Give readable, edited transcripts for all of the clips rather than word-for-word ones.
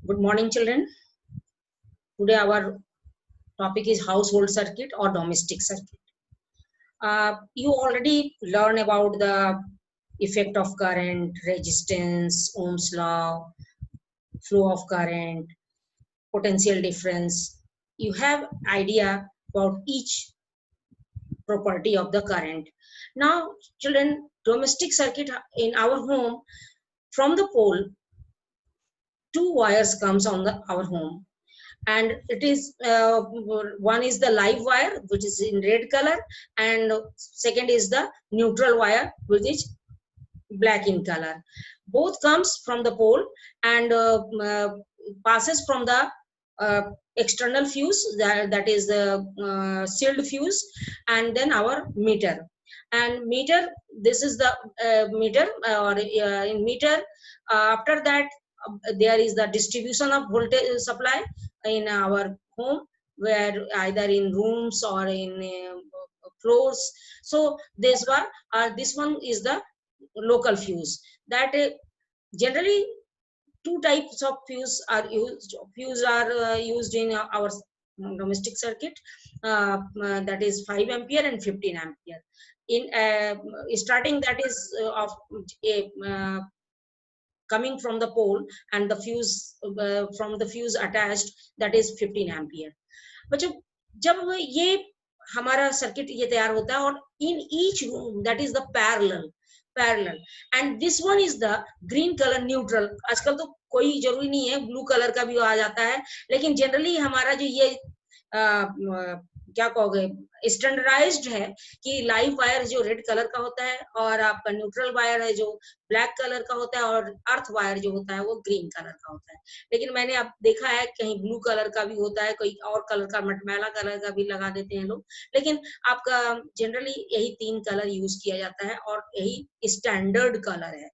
Good morning, children. Today our topic is household circuit or domestic circuit. You already learn about the effect of current, resistance, Ohm's law, flow of current, potential difference. You have idea about each property of the current. Now, children, domestic circuit in our home, from the pole, two wires comes on our home. And it is one is the live wire, which is in red color, and second is the neutral wire, which is black in color. Both comes from the pole and passes from the external fuse, that is the sealed fuse, and then our meter. And meter, this is the meter, or in meter, after that there is the distribution of voltage supply in our home, where either in rooms or in floors. So this one is the local fuse. That generally two types of fuse are used. Fuse are used in our domestic circuit, that is 5 ampere and 15 ampere. In starting, that is of coming from the pole, and the fuse from the fuse attached, that is 15 ampere. बच्चों, जब ये हमारा circuit ये तैयार होता है, और in each room, that is the parallel, and this one is the green color neutral. आजकल तो कोई जरूरी नहीं है, ब्लू कलर का भी आ जाता है, लेकिन जनरली हमारा जो ये क्या कहोगे, स्टैंडर्डाइज्ड है कि लाइव वायर जो रेड कलर का होता है, और आपका न्यूट्रल वायर है जो ब्लैक कलर का होता है, और अर्थ वायर जो होता है वो ग्रीन कलर का होता है. लेकिन मैंने अब देखा है कहीं ब्लू कलर का भी होता है, कोई और कलर का, मटमैला कलर का भी लगा देते हैं लोग. लेकिन आपका जनरली यही 3 कलर यूज किया जाता है, और यही स्टैंडर्ड कलर है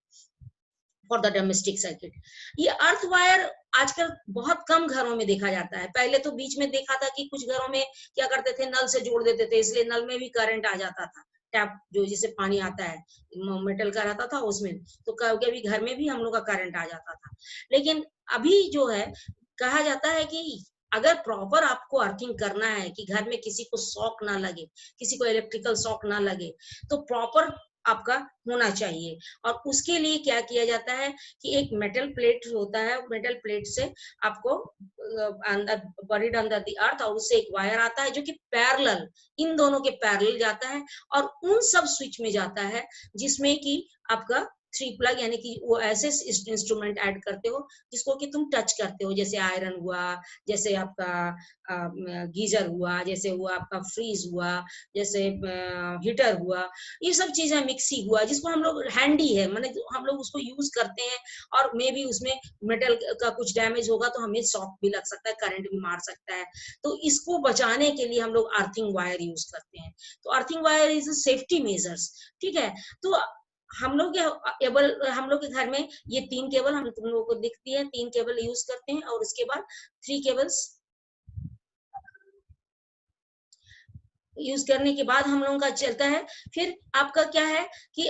फॉर द डोमेस्टिक सर्किट. ये अर्थ वायर आजकल बहुत कम घरों में देखा जाता है. पहले तो बीच में देखा था कि कुछ घरों में क्या करते थे, नल से जोड़ देते थे, इसलिए नल में भी करंट आ जाता था. टैप जो जिसे पानी आता है, मेटल का रहता था उसमें, तो कभी घर में भी हम लोग का करंट आ जाता था. लेकिन अभी जो है, कहा जाता है कि अगर प्रॉपर आपको अर्थिंग करना है कि घर में किसी को शॉक ना लगे, किसी को इलेक्ट्रिकल शॉक ना लगे, तो प्रॉपर आपका होना चाहिए. और उसके लिए क्या किया जाता है कि एक मेटल प्लेट होता है, मेटल प्लेट से आपको अंदर बरीड अंदर द अर्थ, और उससे एक वायर आता है जो कि पैरेलल, इन दोनों के पैरेलल जाता है, और उन सब स्विच में जाता है जिसमें कि आपका 3 प्लग, यानी कि वो ऐसे इंस्ट्रूमेंट ऐड करते हो जिसको कि तुम टच करते हो, जैसे आयरन हुआ, जैसे आपका गीजर हुआ, जैसे हुआ आपका फ्रीज हुआ, जैसे हीटर हुआ, ये सब चीजें, मिक्सी हुआ, जिसको हम लोग हैंडी है, माने हम लोग उसको यूज करते हैं, और मे भी उसमें मेटल का कुछ डैमेज होगा तो हमें शॉक भी लग सकता है, करंट भी मार सकता है. तो इसको बचाने के लिए हम लोग अर्थिंग वायर यूज करते हैं. तो earthing wire is safety measures. ठीक है, तो हम लोग के घर में ये 3 केबल हम तुम लोगों को दिखती है, 3 केबल यूज करते हैं, और उसके बाद 3 केबल्स यूज करने के बाद हम लोगों का चलता है. फिर आपका क्या है कि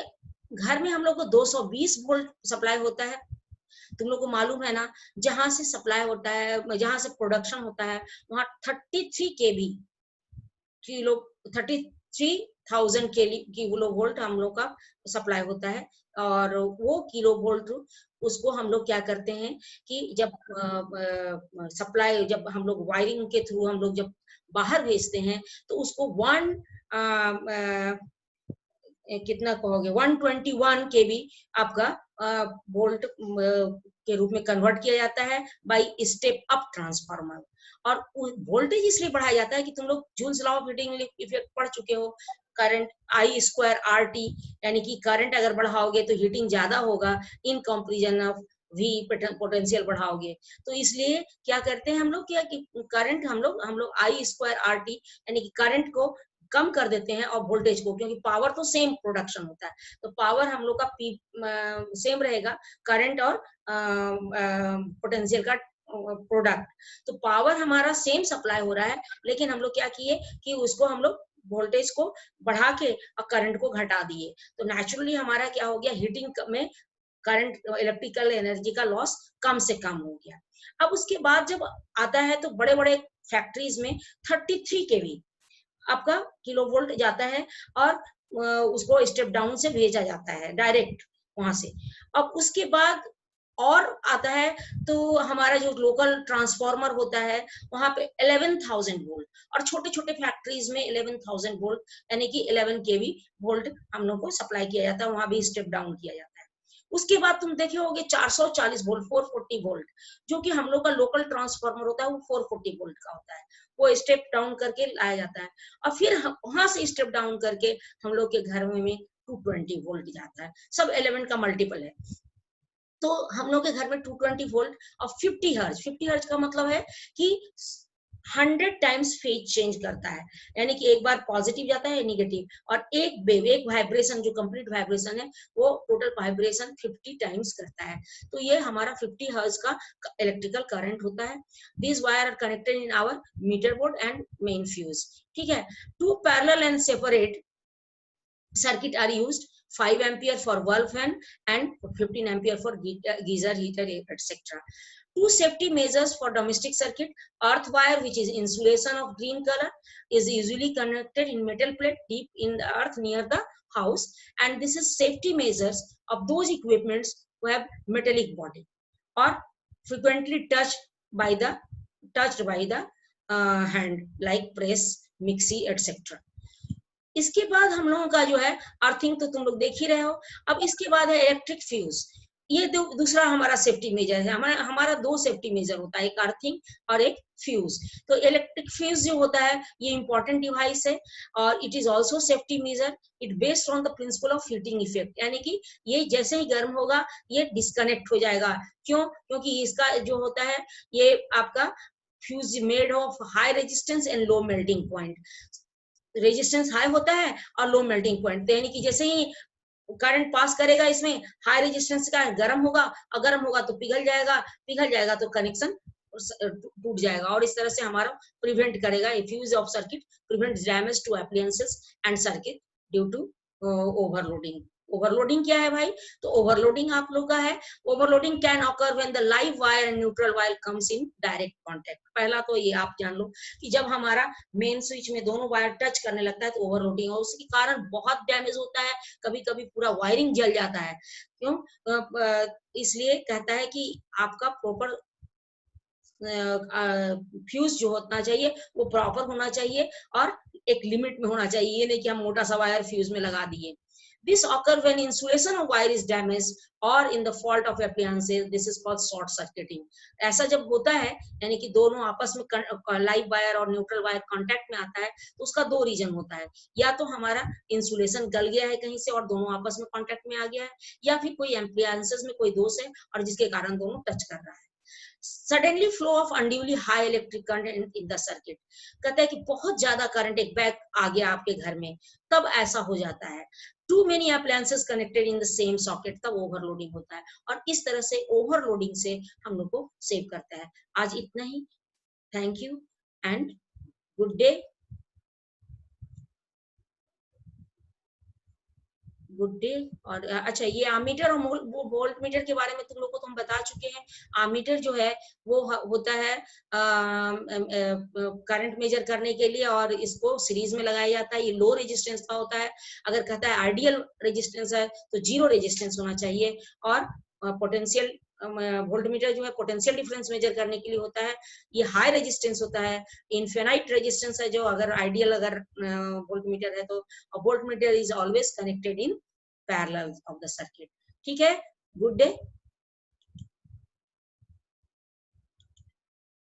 घर में हम लोग को 220 वोल्ट सप्लाई होता है. तुम लोग को मालूम है ना, जहां से सप्लाई होता है, जहां से प्रोडक्शन होता है, वहां 33 केवी किलो 33,000 किलो वोल्ट हम लोग का सप्लाई होता है. और वो किलो वोल्ट, उसको हम लोग क्या करते हैं कि जब सप्लाई, जब हम लोग वायरिंग के थ्रू हम लोग जब बाहर भेजते हैं, तो उसको कितना कहोगे, 121 केवी आपका वोल्ट के रूप में कन्वर्ट किया जाता है बाय स्टेप अप ट्रांसफार्मर. और वोल्टेज इसलिए बढ़ाया जाता है कि तुम लोग joules law of heating effect पढ़ चुके हो, करंट I स्क्वायर RT, यानी कि करंट अगर बढ़ाओगे तो हीटिंग ज्यादा होगा, in comparison of V potential बढ़ाओगे. तो इसलिए क्या करते हैं हम लोग, क्या कि करंट हम लोग I स्क्वायर RT, यानी कि करंट को कम कर देते हैं और वोल्टेज को, क्योंकि पावर तो सेम प्रोडक्शन होता है, तो पावर हम लोग का सेम रहेगा, करंट और पोटेंशियल का प्रोडक्ट. तो पावर हमारा सेम सप्लाई हो रहा है, लेकिन हम लोग क्या किए कि उसको हम लोग वोल्टेज को बढ़ा के और करंट को घटा दिए. तो नेचुरली हमारा क्या हो गया, हीटिंग में करंट, इलेक्ट्रिकल एनर्जी का लॉस कम से कम हो गया. अब उसके बाद जब आता है तो बड़े बड़े फैक्ट्रीज में 33 केवी आपका किलो वोल्ट जाता है और उसको स्टेप डाउन से भेजा जाता है डायरेक्ट वहां से। अब उसके बाद और आता है तो हमारा जो लोकल ट्रांसफार्मर होता है वहां पे 11,000 वोल्ट, और छोटे छोटे फैक्ट्रीज में 11,000 वोल्ट यानी कि 11 केवी वोल्ट हम लोग को सप्लाई किया जाता है, वहां भी स्टेप डाउन किया जाता है। उसके बाद तुम देखे होगे 440 वोल्ट 440 वोल्ट, जो कि हम लोग का लोकल ट्रांसफार्मर होता है वो 440 वोल्ट का होता है, वो स्टेप डाउन करके लाया जाता है। और फिर वहां से स्टेप डाउन करके हम लोग के घर में 220 वोल्ट जाता है, सब 11 का मल्टीपल है। तो हम लोग के घर में 220 वोल्ट और 50 हर्ज का मतलब है कि 100 टाइम्स फेज चेंज करता है, यानी कि एक बार पॉजिटिव जाता है नेगेटिव, और एक वेव एक वाइब्रेशन जो कंप्लीट वाइब्रेशन है वो टोटल वाइब्रेशन 50 टाइम्स करता है। तो ये हमारा 50 हर्ज का इलेक्ट्रिकल करंट होता है। This wire are connected in our meter board and main fuse. ठीक है, two parallel and separate circuit are used, 5 ampere for wall fan and 15 ampere for geyser, heater, etc. Two safety measures for domestic circuit: earth wire, which is insulation of green color, is usually connected in metal plate deep in the earth near the house, and this is safety measures of those equipments who have metallic body or frequently touched by the hand, like press, mixie, etc. इसके बाद हम लोगों का जो है earthing तो तुम लोग देख ही रहे हो। अब इसके बाद है इलेक्ट्रिक फ्यूज, ये दूसरा हमारा सेफ्टी मेजर है। हमारा दो सेफ्टी मेजर होता है, एक अर्थिंग और एक फ्यूज। तो इलेक्ट्रिक फ्यूज जो होता है ये इंपॉर्टेंट डिवाइस है और it is also safety major. It based on the principle of heating effect, यानी कि ये जैसे ही गर्म होगा ये डिस्कनेक्ट हो जाएगा। क्यों? क्योंकि इसका जो होता है ये आपका fuse made of high resistance and low melting point. Resistance high होता है और लो मेल्टिंग पॉइंट, यानी कि जैसे ही करंट पास करेगा इसमें हाई रेजिस्टेंस का गर्म होगा, और गर्म होगा तो पिघल जाएगा तो कनेक्शन टूट जाएगा, और इस तरह से हमारा प्रिवेंट करेगा fuse of circuit, prevent damage to appliances and circuit due to overloading. Overloading क्या है भाई? तो ओवरलोडिंग आप लोग का है, overloading can occur when the live wire and neutral wire comes in direct contact. पहला तो ये आप जान लो कि जब हमारा मेन स्विच में दोनों वायर टच करने लगता है तो ओवरलोडिंग, और उसके कारण बहुत डैमेज होता है, कभी कभी पूरा वायरिंग जल जाता है। क्यों? इसलिए कहता है कि आपका प्रॉपर फ्यूज जो होना चाहिए वो प्रॉपर होना चाहिए और एक लिमिट में होना चाहिए, ये नहीं कि हम मोटा सा वायर फ्यूज में लगा दिए। This occur when insulation of wire is damaged or in the fault of appliances. This is called short circuiting. ऐसा जब होता है यानी कि दोनों आपस में लाइव वायर और न्यूट्रल वायर कांटेक्ट में आता है तो उसका दो रीजन होता है, या तो हमारा इंसुलेशन गल गया है कहीं से और दोनों आपस में कांटेक्ट में आ गया है, या फिर कोई एप्लायंसेस में कोई दोष है और जिसके कारण दोनों टच कर रहा है। Suddenly flow of unduly high electric current in the circuit, कहता है कि बहुत ज्यादा करंट एक बैग आ गया आपके घर में, तब ऐसा हो जाता है। Too many appliances connected in the same socket, तब ओवरलोडिंग होता है, और इस तरह से ओवरलोडिंग से हम लोग को सेव करता है। आज इतना ही, thank you and good day. Good day. और अच्छा, ये आमीटर और वोल्ट मीटर के बारे में तुम लोग को तुम बता चुके हैं। आमीटर जो है वो होता है करंट मेजर करने के लिए, और इसको सीरीज में लगाया जाता है। ये लो रेजिस्टेंस का होता है। अगर कहता है आइडियल रेजिस्टेंस है तो 0 रेजिस्टेंस होना चाहिए, और पोटेंशियल वोल्ट मीटर जो है पोटेंशियल डिफरेंस मेजर करने के लिए होता है। ये हाई रेजिस्टेंस होता है, इनफिनाइट रेजिस्टेंस है जो अगर आइडियल अगर वोल्ट मीटर है तो। Volt meter is always connected in parallel of the circuit. ठीक है, गुड डे।